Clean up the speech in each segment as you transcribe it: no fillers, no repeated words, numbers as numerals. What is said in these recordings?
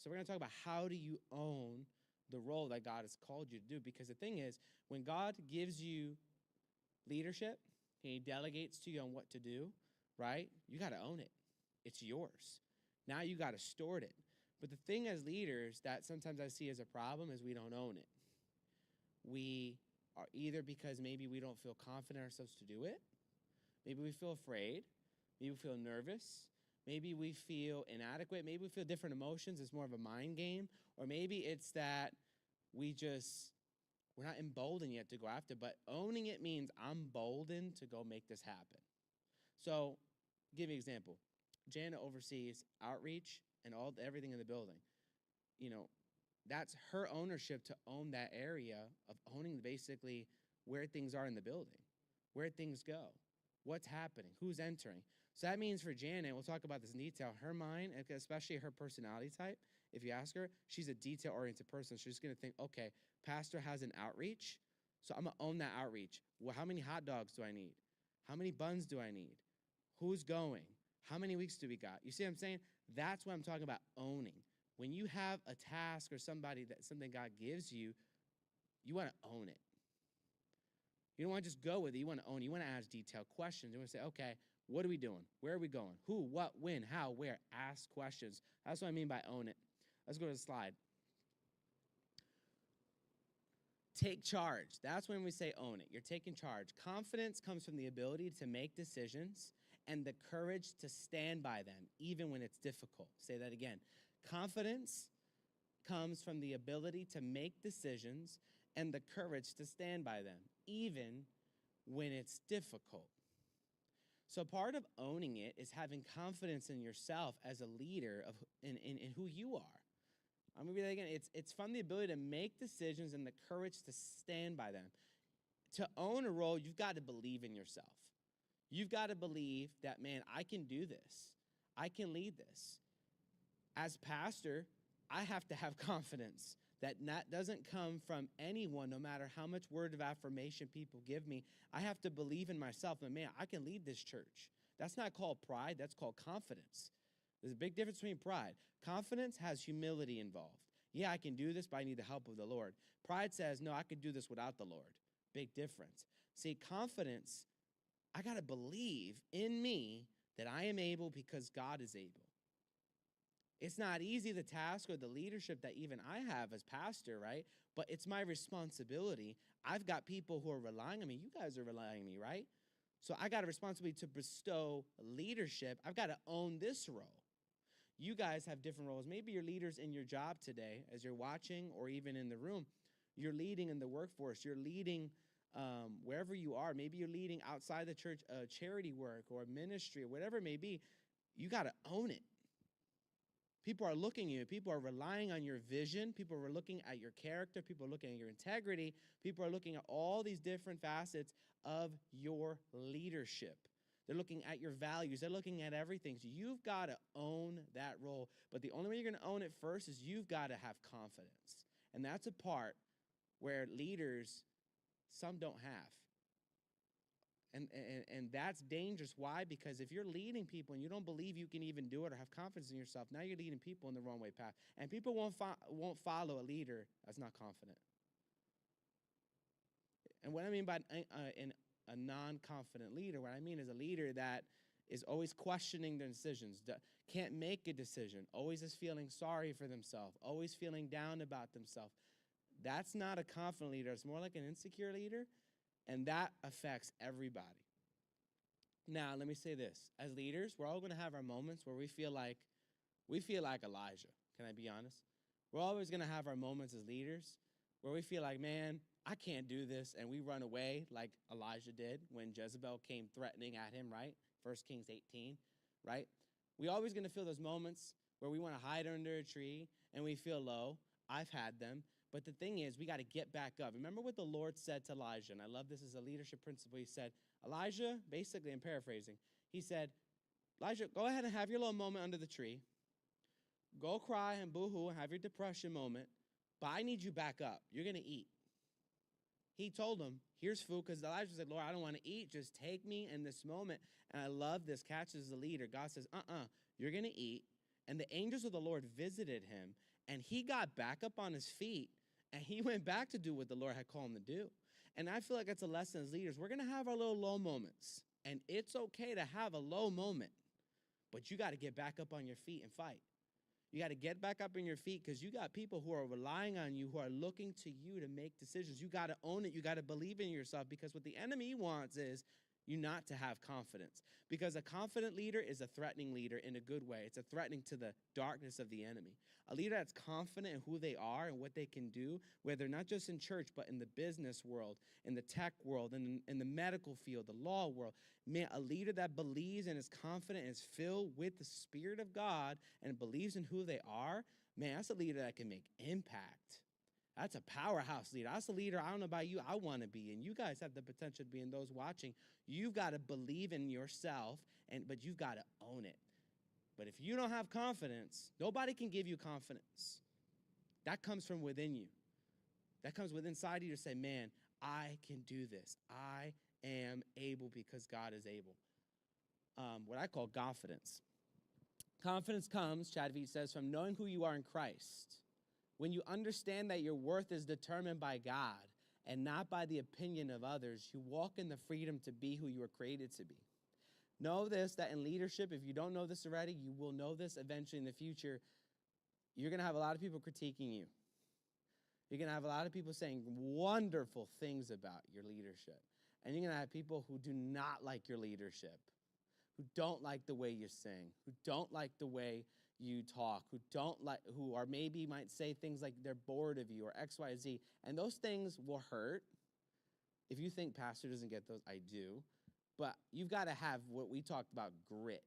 So we're going to talk about how do you own the role that God has called you to do. Because the thing is, when God gives you leadership and he delegates to you on what to do, right? You got to own it. It's yours. Now you got to steward it. But the thing as leaders that sometimes I see as a problem is we don't own it. We are either because maybe we don't feel confident ourselves to do it. Maybe we feel afraid. Maybe we feel nervous. Maybe we feel inadequate. Maybe we feel different emotions. It's more of a mind game. Or maybe it's that we're not emboldened yet to go after, but owning it means I'm boldened to go make this happen. So, give you an example. Jana oversees outreach and everything in the building. You know, that's her ownership to own that area of owning basically where things are in the building, where things go, what's happening, who's entering. So that means for Janet, we'll talk about this in detail, her mind, especially her personality type, if you ask her, she's a detail-oriented person. She's going to think, okay, pastor has an outreach, so I'm going to own that outreach. Well, how many hot dogs do I need? How many buns do I need? Who's going? How many weeks do we got? You see what I'm saying? That's what I'm talking about owning. When you have a task or something God gives you, you want to own it. You don't want to just go with it. You want to own it. You want to ask detailed questions. You want to say, okay, what are we doing? Where are we going? Who, what, when, how, where? Ask questions. That's what I mean by own it. Let's go to the slide. Take charge. That's when we say own it. You're taking charge. Confidence comes from the ability to make decisions and the courage to stand by them, even when it's difficult. Say that again. Confidence comes from the ability to make decisions and the courage to stand by them, even when it's difficult. So part of owning it is having confidence in yourself as a leader in who you are. I'm going to read that again. It's from the ability to make decisions and the courage to stand by them. To own a role, you've got to believe in yourself. You've got to believe that, man, I can do this. I can lead this. As pastor, I have to have confidence that doesn't come from anyone, no matter how much word of affirmation people give me. I have to believe in myself that, man, I can lead this church. That's not called pride. That's called confidence. There's a big difference between pride. Confidence has humility involved. Yeah, I can do this, but I need the help of the Lord. Pride says, no, I can do this without the Lord. Big difference. See, confidence, I got to believe in me that I am able because God is able. It's not easy, the task or the leadership that even I have as pastor, right? But it's my responsibility. I've got people who are relying on me. You guys are relying on me, right? So I got a responsibility to bestow leadership. I've got to own this role. You guys have different roles. Maybe you're leaders in your job today as you're watching or even in the room. You're leading in the workforce. You're leading wherever you are. Maybe you're leading outside the church, charity work or ministry or whatever it may be. You got to own it. People are looking at you. People are relying on your vision. People are looking at your character. People are looking at your integrity. People are looking at all these different facets of your leadership. They're looking at your values. They're looking at everything. So you've got to own that role. But the only way you're going to own it first is you've got to have confidence. And that's a part where leaders, some don't have. And that's dangerous. Why? Because if you're leading people and you don't believe you can even do it or have confidence in yourself, now you're leading people in the wrong way path. And people won't follow a leader that's not confident. And what I mean by a non-confident leader, what I mean is a leader that is always questioning their decisions, can't make a decision, always is feeling sorry for themselves, always feeling down about themselves. That's not a confident leader. It's more like an insecure leader. And that affects everybody. Now, let me say this. As leaders, we're all going to have our moments where we feel like Elijah. Can I be honest? We're always going to have our moments as leaders where we feel like, man, I can't do this. And we run away like Elijah did when Jezebel came threatening at him, right? 1 Kings 18, right? We're always going to feel those moments where we want to hide under a tree and we feel low. I've had them. But the thing is, we got to get back up. Remember what the Lord said to Elijah, and I love this as a leadership principle. He said, Elijah, basically I'm paraphrasing, he said, Elijah, go ahead and have your little moment under the tree. Go cry and boo-hoo and have your depression moment, but I need you back up. You're going to eat. He told him, here's food, because Elijah said, Lord, I don't want to eat. Just take me in this moment. And I love this. Catch as the leader. God says, you're going to eat. And the angels of the Lord visited him, And he got back up on his feet, and he went back to do what the Lord had called him to do. And I feel like it's a lesson as leaders. We're going to have our little low moments, and it's okay to have a low moment, but you got to get back up on your feet and fight. You got to get back up on your feet because you got people who are relying on you, who are looking to you to make decisions. You got to own it. You got to believe in yourself, because what the enemy wants is you not to have confidence, because a confident leader is a threatening leader in a good way. It's a threatening to the darkness of the enemy. A leader that's confident in who they are and what they can do, whether not just in church, but in the business world, in the tech world, in the medical field, the law world. Man, a leader that believes and is confident and is filled with the Spirit of God and believes in who they are, man, that's a leader that can make impact. That's a powerhouse leader. That's a leader, I don't know about you, I want to be. And you guys have the potential to be, in those watching. You've got to believe in yourself, but you've got to own it. But if you don't have confidence, nobody can give you confidence. That comes from within you. That comes within inside you to say, man, I can do this. I am able because God is able. What I call confidence. Confidence comes, Chadveed says, from knowing who you are in Christ. When you understand that your worth is determined by God and not by the opinion of others, you walk in the freedom to be who you were created to be. Know this, that in leadership, if you don't know this already, you will know this eventually in the future. You're going to have a lot of people critiquing you. You're going to have a lot of people saying wonderful things about your leadership. And you're going to have people who do not like your leadership, who don't like the way you sing, who don't like the way you talk, who are maybe might say things like they're bored of you or X, Y, Z. And those things will hurt. If you think pastor doesn't get those, I do. But you've got to have what we talked about, grit.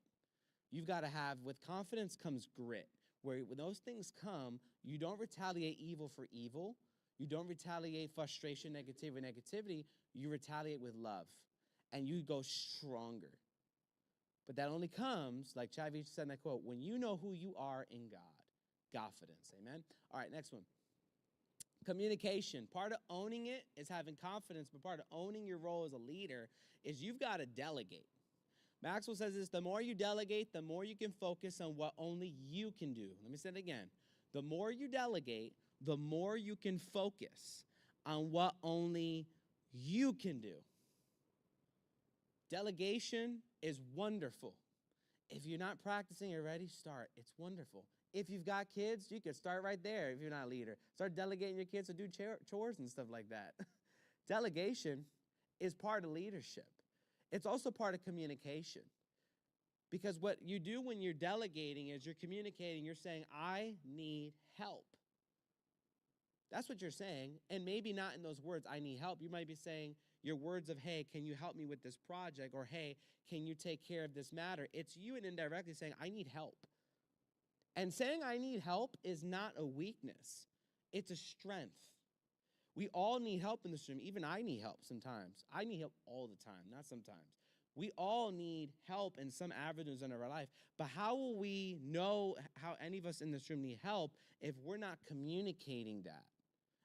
You've got to have, with confidence comes grit, where when those things come, you don't retaliate evil for evil. You don't retaliate frustration, negativity. You retaliate with love, and you go stronger. But that only comes, like Chadveed said in that quote, when you know who you are in God. Confidence, amen? All right, next one. Communication. Part of owning it is having confidence, but part of owning your role as a leader is you've got to delegate. Maxwell says this, the more you delegate, the more you can focus on what only you can do. Let me say it again. The more you delegate, the more you can focus on what only you can do. Delegation is wonderful. If you're not practicing already, start. It's wonderful. If you've got kids, you can start right there if you're not a leader. Start delegating your kids to do chores and stuff like that. Delegation is part of leadership. It's also part of communication. Because what you do when you're delegating is you're communicating, you're saying, I need help. That's what you're saying. And maybe not in those words, I need help. You might be saying your words of, hey, can you help me with this project? Or, hey, can you take care of this matter? It's you and indirectly saying, I need help. And saying I need help is not a weakness. It's a strength. We all need help in this room. Even I need help sometimes. I need help all the time, not sometimes. We all need help in some avenues in our life. But how will we know how any of us in this room need help if we're not communicating that?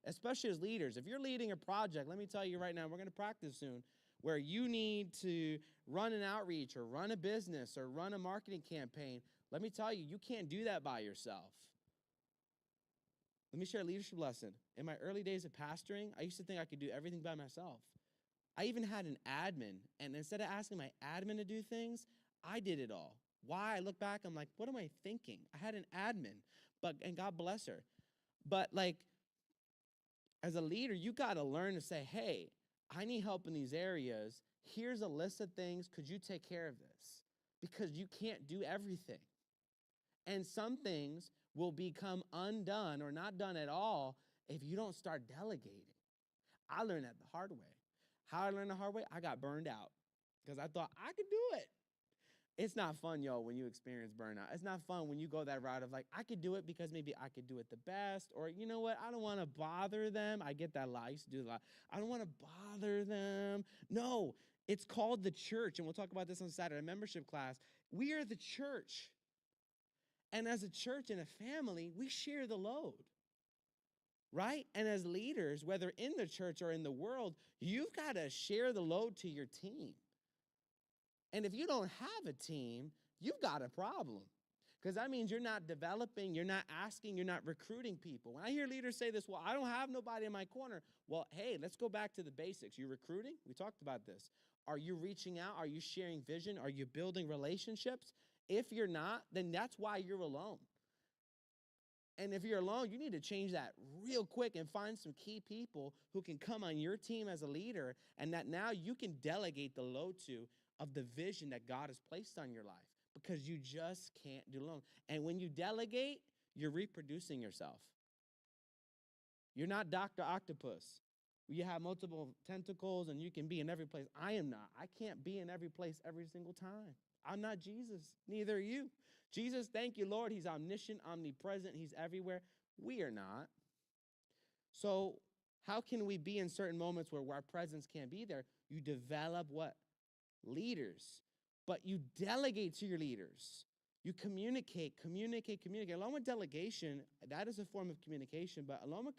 Especially as leaders. If you're leading a project, let me tell you right now, we're going to practice soon, where you need to run an outreach or run a business or run a marketing campaign. Let me tell you, you can't do that by yourself. Let me share a leadership lesson. In my early days of pastoring, I used to think I could do everything by myself. I even had an admin, and instead of asking my admin to do things, I did it all. Why? I look back, I'm like, what am I thinking? I had an admin, and God bless her. But as a leader, you got to learn to say, hey, I need help in these areas. Here's a list of things. Could you take care of this? Because you can't do everything. And some things will become undone or not done at all if you don't start delegating. I learned that the hard way. How I learned the hard way? I got burned out because I thought I could do it. It's not fun, y'all, when you experience burnout. It's not fun when you go that route of I could do it because maybe I could do it the best. Or, you know what, I don't want to bother them. I get that a lot. I used to do a lot. I don't want to bother them. No, it's called the church. And we'll talk about this on Saturday membership class. We are the church. And as a church and a family, we share the load. Right? And as leaders, whether in the church or in the world, you've got to share the load to your team. And if you don't have a team, you've got a problem. Because that means you're not developing, you're not asking, you're not recruiting people. When I hear leaders say this, well, I don't have nobody in my corner. Well, hey, let's go back to the basics. You recruiting? We talked about this. Are you reaching out? Are you sharing vision? Are you building relationships? If you're not, then that's why you're alone. And if you're alone, you need to change that real quick and find some key people who can come on your team as a leader, and that now you can delegate the load to of the vision that God has placed on your life, because you just can't do it alone. And when you delegate, you're reproducing yourself. You're not Dr. Octopus. You have multiple tentacles and you can be in every place. I am not. I can't be in every place every single time. I'm not Jesus. Neither are you. Jesus, thank you, Lord. He's omniscient, omnipresent. He's everywhere. We are not. So how can we be in certain moments where our presence can't be there? You develop what? Leaders. But you delegate to your leaders. You communicate. Along with delegation, that is a form of communication, but along with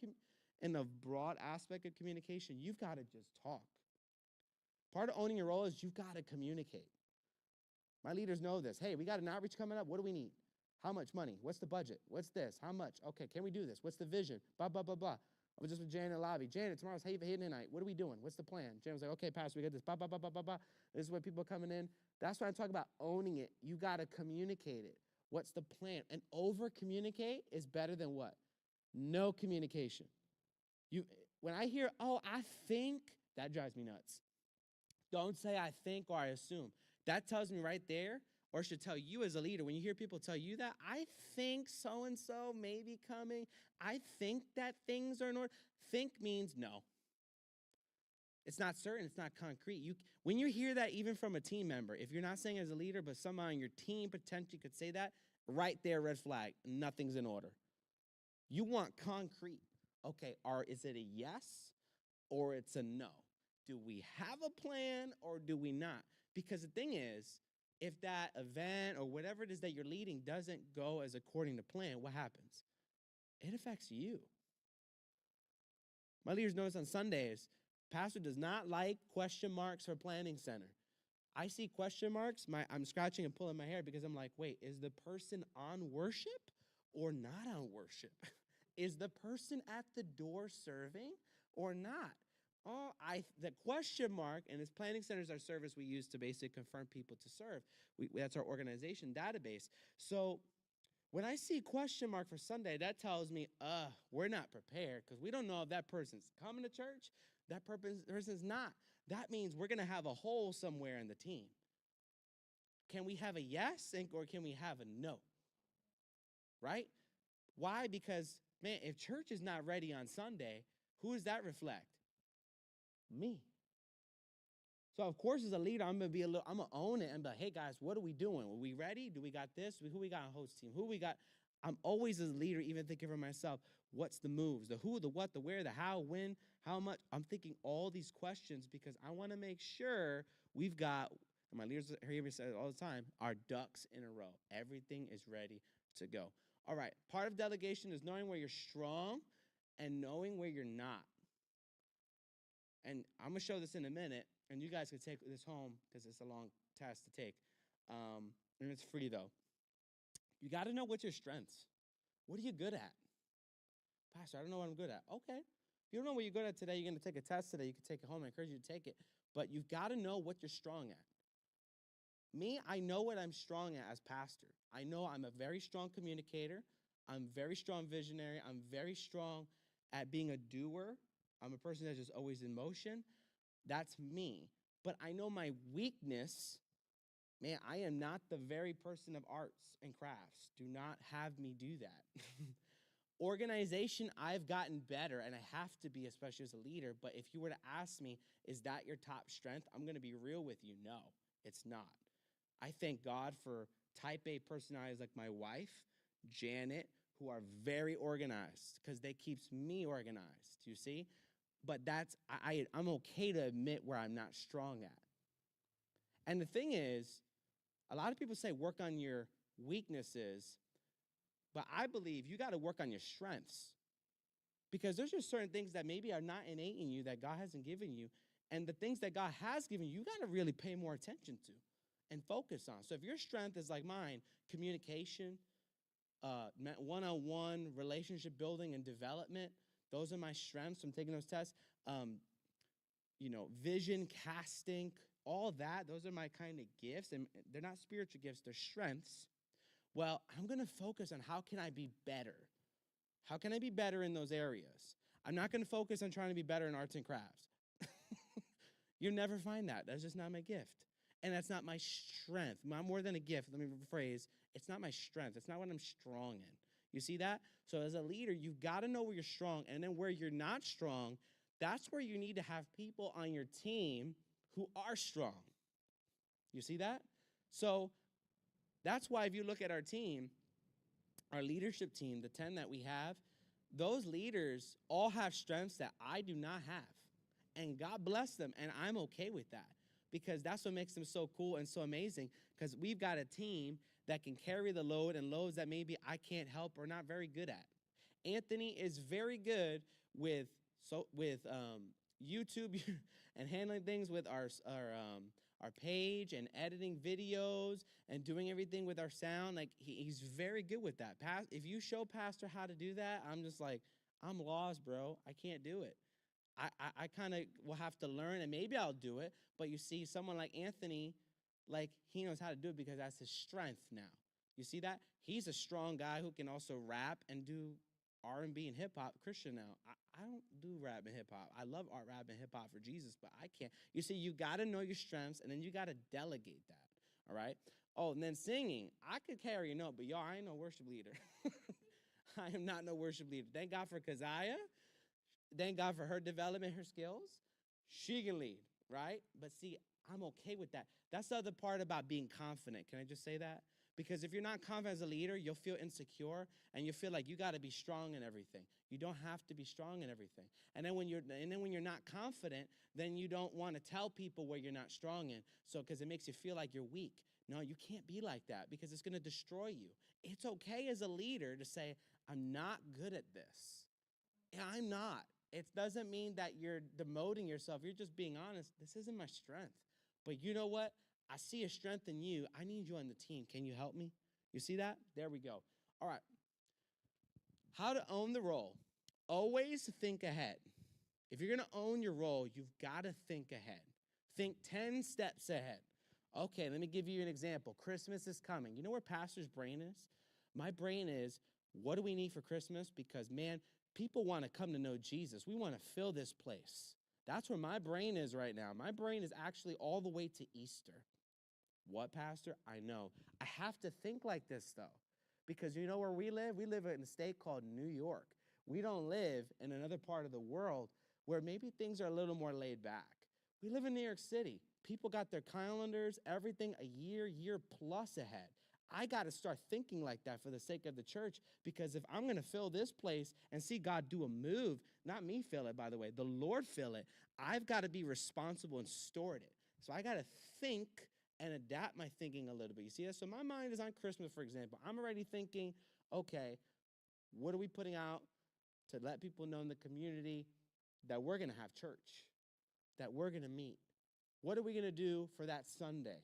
in the broad aspect of communication, you've got to just talk. Part of owning your role is you've got to communicate. My leaders know this. Hey, we got an outreach coming up. What do we need? How much money? What's the budget? What's this? How much? Okay, can we do this? What's the vision? Blah, blah, blah, blah. I was just with Janet in the lobby. Janet, tomorrow's Hayden night. What are we doing? What's the plan? Janet was like, okay, Pastor, we got this. Blah, blah, blah, blah, blah, blah. This is where people are coming in. That's why I'm talking about owning it. You got to communicate it. What's the plan? And over-communicate is better than what? No communication. When I hear, oh, I think, that drives me nuts. Don't say I think or I assume. That tells me right there, or should tell you as a leader, when you hear people tell you that, I think so-and-so may be coming. I think that things are in order. Think means no. It's not certain. It's not concrete. When you hear that even from a team member, if you're not saying as a leader, but someone on your team potentially could say that, right there, red flag. Nothing's in order. You want concrete. Okay, is it a yes or it's a no? Do we have a plan or do we not? Because the thing is, if that event or whatever it is that you're leading doesn't go as according to plan, what happens? It affects you. My leaders notice on Sundays, pastor does not like question marks for planning center. I see question marks, I'm scratching and pulling my hair because I'm like, wait, is the person on worship or not on worship? Is the person at the door serving or not? The question mark, and this planning center is our service we use to basically confirm people to serve. That's our organization database. So when I see question mark for Sunday, that tells me, we're not prepared because we don't know if that person's coming to church, that person's not. That means we're going to have a hole somewhere in the team. Can we have a yes or can we have a no? Right? Why? Because, man, if church is not ready on Sunday, who does that reflect? Me. So, of course, as a leader, I'm going to own it and be like, hey, guys, what are we doing? Are we ready? Do we got this? Who we got on host team? Who we got? I'm always, as a leader, even thinking for myself, what's the moves? The who, the what, the where, the how, when, how much? I'm thinking all these questions because I want to make sure we've got, and my leaders hear me say it all the time, our ducks in a row. Everything is ready to go. All right, part of delegation is knowing where you're strong and knowing where you're not. And I'm going to show this in a minute, and you guys can take this home because it's a long task to take. And it's free, though. You got to know what's your strengths. What are you good at? Pastor, I don't know what I'm good at. Okay. If you don't know what you're good at today, you're going to take a test today. You can take it home. I encourage you to take it. But you've got to know what you're strong at. Me, I know what I'm strong at as pastor. I know I'm a very strong communicator. I'm very strong visionary. I'm very strong at being a doer. I'm a person that's just always in motion. That's me. But I know my weakness, man, I am not the very person of arts and crafts. Do not have me do that. Organization, I've gotten better, and I have to be, especially as a leader. But if you were to ask me, is that your top strength? I'm going to be real with you. No, it's not. I thank God for type A personalities like my wife, Janet, who are very organized because they keeps me organized, you see? But I'm okay to admit where I'm not strong at. And the thing is, a lot of people say work on your weaknesses, but I believe you got to work on your strengths because there's just certain things that maybe are not innate in you that God hasn't given you. And the things that God has given you, you got to really pay more attention to and focus on. So if your strength is like mine, communication, one-on-one relationship building and development. Those are my strengths. I'm taking those tests. Vision casting, all that. Those are my kind of gifts, and they're not spiritual gifts. They're strengths. Well, I'm going to focus on how can I be better? How can I be better in those areas? I'm not going to focus on trying to be better in arts and crafts. You'll never find that. That's just not my gift. And that's not my strength. More than a gift, let me rephrase, it's not my strength. It's not what I'm strong in. You see that? So as a leader, you've got to know where you're strong. And then where you're not strong, that's where you need to have people on your team who are strong. You see that? So that's why if you look at our team, our leadership team, the 10 that we have, those leaders all have strengths that I do not have. And God bless them, and I'm okay with that because that's what makes them so cool and so amazing because we've got a team that can carry the load and loads that maybe I can't help or not very good at. Anthony is very good with YouTube and handling things with our page and editing videos and doing everything with our sound. Like he's very good with that. If you show Pastor how to do that, I'm just like, I'm lost, bro. I can't do it. I kind of will have to learn, and maybe I'll do it. But you see, someone like Anthony, like he knows how to do it because that's his strength now. You see that? He's a strong guy who can also rap and do R&B and hip-hop. Christian now. I don't do rap and hip-hop. I love art, rap, and hip-hop for Jesus, but I can't. You see, you got to know your strengths, and then you got to delegate that, all right? Oh, and then singing. I could carry a note, but y'all, I ain't no worship leader. I am not no worship leader. Thank God for Keziah. Thank God for her development, her skills. She can lead, right? But see, I'm okay with that. That's the other part about being confident. Can I just say that? Because if you're not confident as a leader, you'll feel insecure and you feel like you got to be strong in everything. You don't have to be strong in everything. And then when you're not confident, then you don't want to tell people where you're not strong in. So because it makes you feel like you're weak. No, you can't be like that because it's going to destroy you. It's okay as a leader to say, I'm not good at this. I'm not. It doesn't mean that you're demoting yourself. You're just being honest. This isn't my strength. But you know what? I see a strength in you. I need you on the team. Can you help me? You see that? There we go. All right. How to own the role. Always think ahead. If you're going to own your role, you've got to think ahead. Think 10 steps ahead. Okay, let me give you an example. Christmas is coming. You know where Pastor's brain is? My brain is, what do we need for Christmas? Because, man, people want to come to know Jesus. We want to fill this place. That's where my brain is right now. My brain is actually all the way to Easter. What, Pastor? I know. I have to think like this, though, because you know where we live? We live in a state called New York. We don't live in another part of the world where maybe things are a little more laid back. We live in New York City. People got their calendars, everything a year plus ahead. I got to start thinking like that for the sake of the church, because if I'm going to fill this place and see God do a move, not me fill it, by the way, the Lord fill it, I've got to be responsible and steward it. So I got to think and adapt my thinking a little bit. You see that? So my mind is on Christmas, for example. I'm already thinking, okay, what are we putting out to let people know in the community that we're going to have church, that we're going to meet? What are we going to do for that Sunday?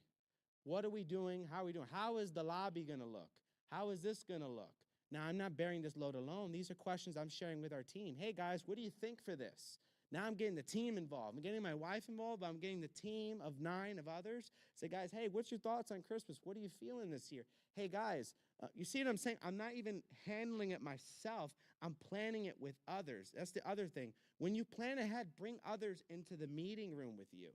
What are we doing? How are we doing? How is the lobby going to look? How is this going to look? Now, I'm not bearing this load alone. These are questions I'm sharing with our team. Hey, guys, what do you think for this? Now I'm getting the team involved. I'm getting my wife involved, but I'm getting the team of 9 of others. Say, guys, hey, what's your thoughts on Christmas? What are you feeling this year? Hey, guys, you see what I'm saying? I'm not even handling it myself. I'm planning it with others. That's the other thing. When you plan ahead, bring others into the meeting room with you.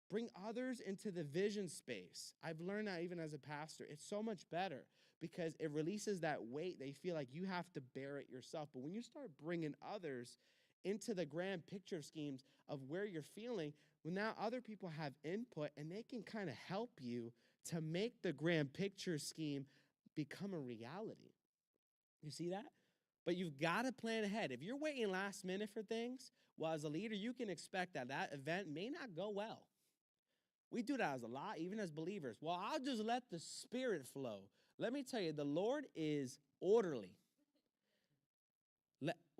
Bring others into the vision space. I've learned that even as a pastor. It's so much better because it releases that weight. They feel like you have to bear it yourself. But when you start bringing others into the grand picture schemes of where you're feeling, well, now other people have input and they can kind of help you to make the grand picture scheme become a reality. You see that? But you've got to plan ahead. If you're waiting last minute for things, well, as a leader, you can expect that that event may not go well. We do that as a lot, even as believers. Well, I'll just let the Spirit flow. Let me tell you, the Lord is orderly.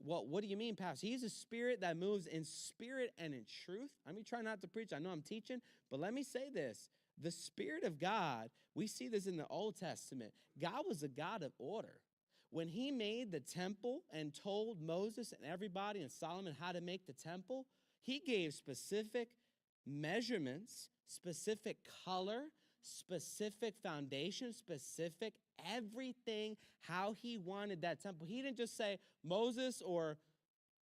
Well, what do you mean, Pastor? He's a spirit that moves in spirit and in truth. I mean, try not to preach. I know I'm teaching, but let me say this. The Spirit of God, we see this in the Old Testament. God was a God of order. When he made the temple and told Moses and everybody and Solomon how to make the temple, he gave specific measurements, specific color, specific foundation, specific everything, how he wanted that temple. He didn't just say, Moses or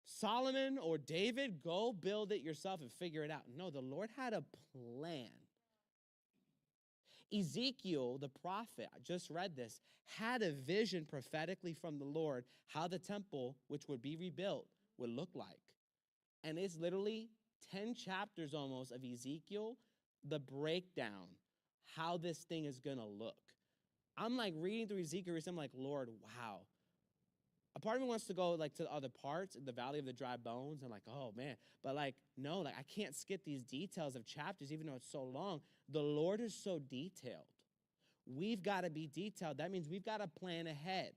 Solomon or David, go build it yourself and figure it out. No, the Lord had a plan. Ezekiel, the prophet, I just read this, had a vision prophetically from the Lord how the temple, which would be rebuilt, would look like. And it's literally 10 chapters almost of Ezekiel, the breakdown, how this thing is going to look. I'm like reading through Ezekiel, I'm like, Lord, wow. A part of me wants to go like to the other parts, the valley of the dry bones. I'm like, oh man. But like, no, like I can't skip these details of chapters, even though it's so long. The Lord is so detailed. We've got to be detailed. That means we've got to plan ahead.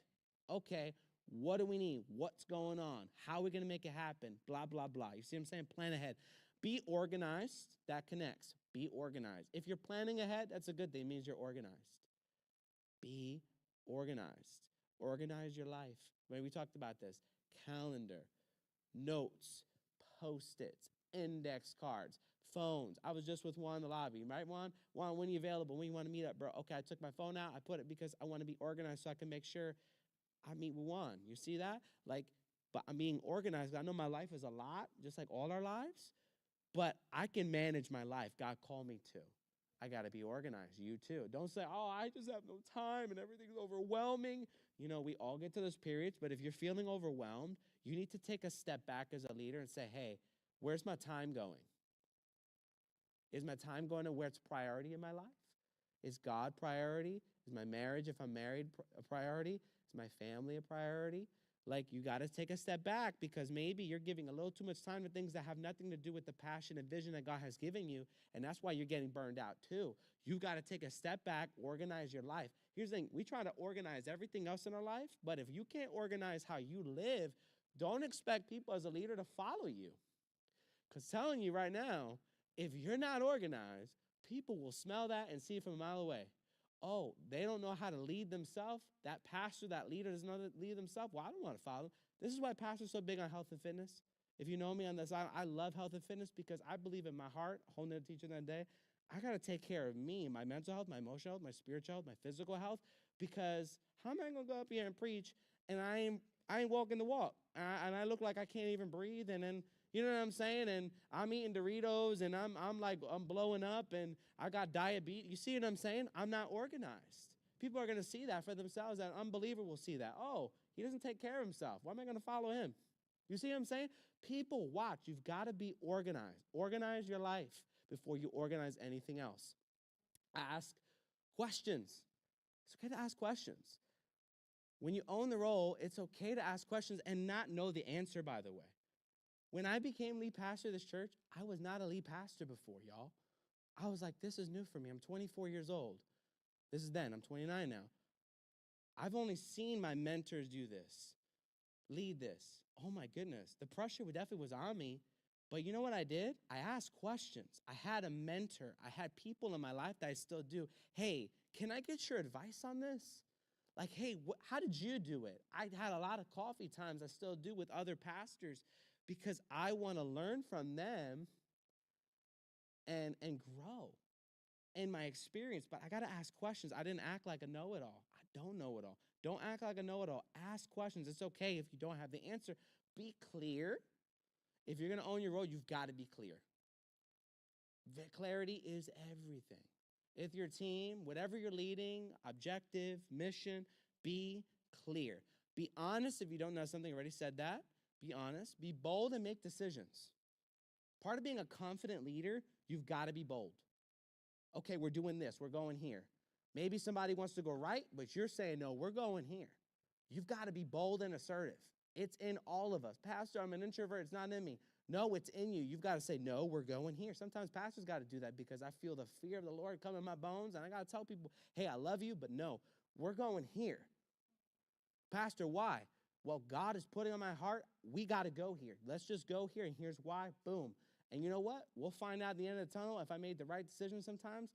Okay, what do we need? What's going on? How are we going to make it happen? Blah, blah, blah. You see what I'm saying? Plan ahead. Be organized. That connects. Be organized. If you're planning ahead, that's a good thing. It means you're organized. Be organized. Organize your life. When we talked about this, calendar, notes, Post-its, index cards, phones. I was just with Juan in the lobby, right, Juan? Juan, when are you available? When you want to meet up, bro? Okay, I took my phone out. I put it because I want to be organized so I can make sure I meet with Juan. You see that? Like, but I'm being organized. I know my life is a lot, just like all our lives, but I can manage my life. God called me to. I got to be organized. You too. Don't say, oh, I just have no time and everything's overwhelming. You know, we all get to those periods, but if you're feeling overwhelmed, you need to take a step back as a leader and say, hey, where's my time going? Is my time going to where it's priority in my life? Is God priority? Is my marriage, if I'm married, a priority? Is my family a priority? Like, you got to take a step back because maybe you're giving a little too much time to things that have nothing to do with the passion and vision that God has given you, and that's why you're getting burned out too. You've got to take a step back, organize your life. Here's the thing. We try to organize everything else in our life, but if you can't organize how you live, don't expect people as a leader to follow you. Because telling you right now, if you're not organized, people will smell that and see it from a mile away. Oh, they don't know how to lead themselves. That pastor, that leader doesn't know how to lead themselves. Well, I don't want to follow them. This is why pastors are so big on health and fitness. If you know me on this, I love health and fitness because I believe in my heart, a whole nother teaching that day, I got to take care of me, my mental health, my emotional health, my spiritual health, my physical health, because how am I going to go up here and preach and I ain't walking the walk and I look like I can't even breathe and then you know what I'm saying? And I'm eating Doritos and I'm blowing up and I got diabetes. You see what I'm saying? I'm not organized. People are going to see that for themselves. That unbeliever will see that. Oh, he doesn't take care of himself. Why am I going to follow him? You see what I'm saying? People watch. You've got to be organized. Organize your life before you organize anything else. Ask questions. It's okay to ask questions. When you own the role, it's okay to ask questions and not know the answer, by the way. When I became lead pastor of this church, I was not a lead pastor before, y'all. I was like, this is new for me. I'm 24 years old. This is then. I'm 29 now. I've only seen my mentors do this, lead this. Oh, my goodness. The pressure definitely was on me. But you know what I did? I asked questions. I had a mentor. I had people in my life that I still do. Hey, can I get your advice on this? Like, hey, how did you do it? I had a lot of coffee times I still do with other pastors because I want to learn from them and grow in my experience. But I got to ask questions. I didn't act like a know-it-all. I don't know it all. Don't act like a know-it-all. Ask questions. It's okay if you don't have the answer. Be clear. If you're going to own your role, you've got to be clear. Clarity is everything. If your team, whatever you're leading, objective, mission, be clear. Be honest if you don't know something. I already said that. Be honest. Be bold and make decisions. Part of being a confident leader, you've got to be bold. Okay, we're doing this. We're going here. Maybe somebody wants to go right, but you're saying, no, we're going here. You've got to be bold and assertive. It's in all of us. Pastor, I'm an introvert. It's not in me. No, it's in you. You've got to say, no, we're going here. Sometimes pastors got to do that because I feel the fear of the Lord come in my bones, and I got to tell people, hey, I love you, but no, we're going here. Pastor, why? Well, God is putting on my heart, we got to go here. Let's just go here, and here's why. Boom. And you know what? We'll find out at the end of the tunnel if I made the right decision sometimes.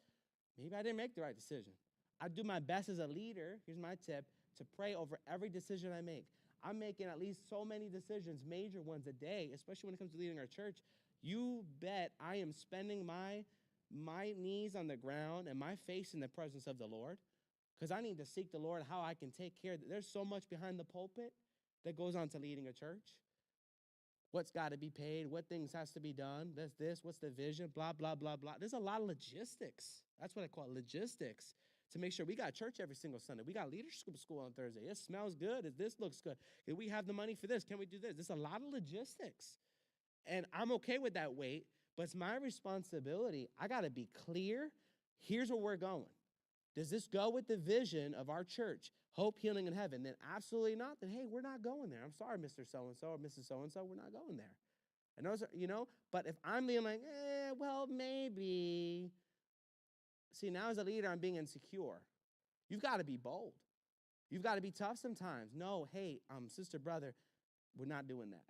Maybe I didn't make the right decision. I do my best as a leader. Here's my tip to pray over every decision I make. I'm making at least so many decisions, major ones a day, especially when it comes to leading our church. You bet I am spending my knees on the ground and my face in the presence of the Lord, because I need to seek the Lord how I can take care of it. There's so much behind the pulpit that goes on to leading a church. What's got to be paid, what things has to be done, what's the vision, blah, blah, blah, blah. There's a lot of logistics. That's what I call it, logistics, to make sure we got church every single Sunday. We got leadership school on Thursday. It smells good. This looks good. Can we have the money for this? Can we do this? There's a lot of logistics. And I'm okay with that weight, but it's my responsibility. I got to be clear. Here's where we're going. Does this go with the vision of our church? Hope, healing, and heaven. Then absolutely not. Then, hey, we're not going there. I'm sorry, Mr. So-and-so or Mrs. So-and-so. We're not going there. And those are, but if I'm being like, well, maybe. See, now as a leader, I'm being insecure. You've got to be bold. You've got to be tough sometimes. No, hey, sister, brother, we're not doing that.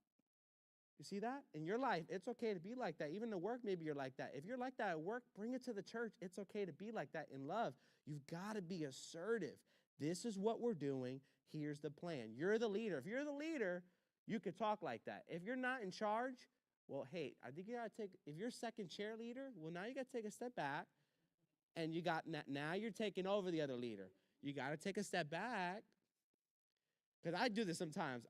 You see that? In your life, it's okay to be like that. Even at work, maybe you're like that. If you're like that at work, bring it to the church. It's okay to be like that in love. You've got to be assertive. This is what we're doing. Here's the plan. You're the leader. If you're the leader, you could talk like that. If you're not in charge, well, hey, I think you got to if you're second chair leader, well, now you got to take a step back, and now you're taking over the other leader. You got to take a step back. Because I do this sometimes.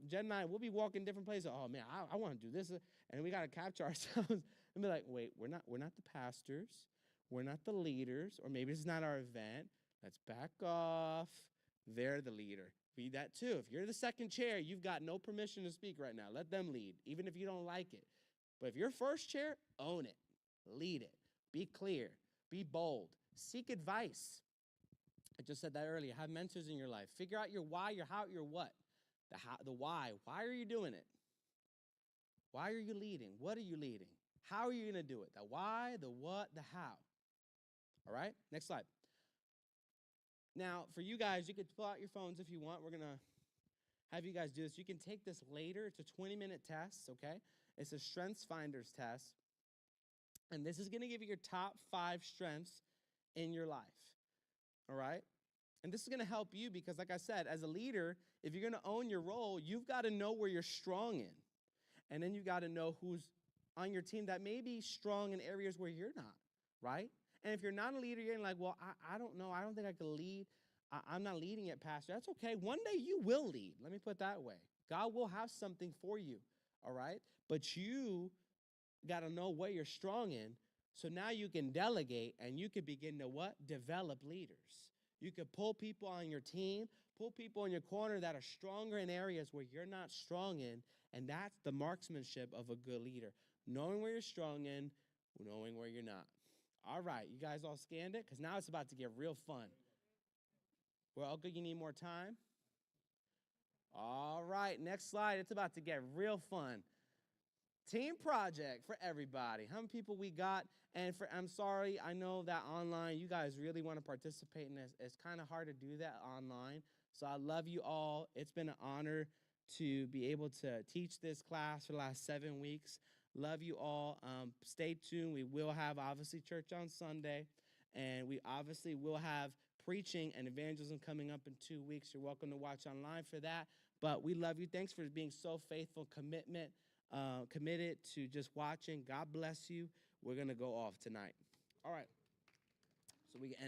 Jen and I, we'll be walking different places. Oh, man, I want to do this. And we got to capture ourselves and be like, wait, we're not the pastors. We're not the leaders. Or maybe this is not our event. Let's back off. They're the leader. Be that too. If you're the second chair, you've got no permission to speak right now. Let them lead, even if you don't like it. But if you're first chair, own it. Lead it. Be clear. Be bold. Seek advice. I just said that earlier. Have mentors in your life. Figure out your why, your how, your what. The why. Why are you doing it? Why are you leading? What are you leading? How are you going to do it? The why, the what, the how. All right? Next slide. Now, for you guys, you could pull out your phones if you want. We're going to have you guys do this. You can take this later. It's a 20-minute test, okay? It's a Strengths Finders test. And this is going to give you your top 5 strengths in your life. All right? And this is going to help you because, like I said, as a leader, if you're going to own your role, you've got to know where you're strong in. And then you got to know who's on your team that may be strong in areas where you're not, right? And if you're not a leader, you're like, well, I don't know. I don't think I can lead. I'm not leading it, Pastor. That's okay. One day you will lead. Let me put it that way. God will have something for you, all right? But you got to know what you're strong in. So now you can delegate and you can begin to what? Develop leaders. You could pull people on your team, pull people in your corner that are stronger in areas where you're not strong in, and that's the marksmanship of a good leader. Knowing where you're strong in, knowing where you're not. All right, you guys all scanned it? Because now it's about to get real fun. Well, okay, you need more time? All right, next slide. It's about to get real fun. Team project for everybody. How many people we got? And I'm sorry, I know that online, you guys really want to participate in this. It's kind of hard to do that online. So I love you all. It's been an honor to be able to teach this class for the last 7 weeks. Love you all. Stay tuned. We will have, obviously, church on Sunday. And we obviously will have preaching and evangelism coming up in 2 weeks. You're welcome to watch online for that. But we love you. Thanks for being so faithful, committed to just watching. God bless you. We're going to go off tonight. All right. So we can end.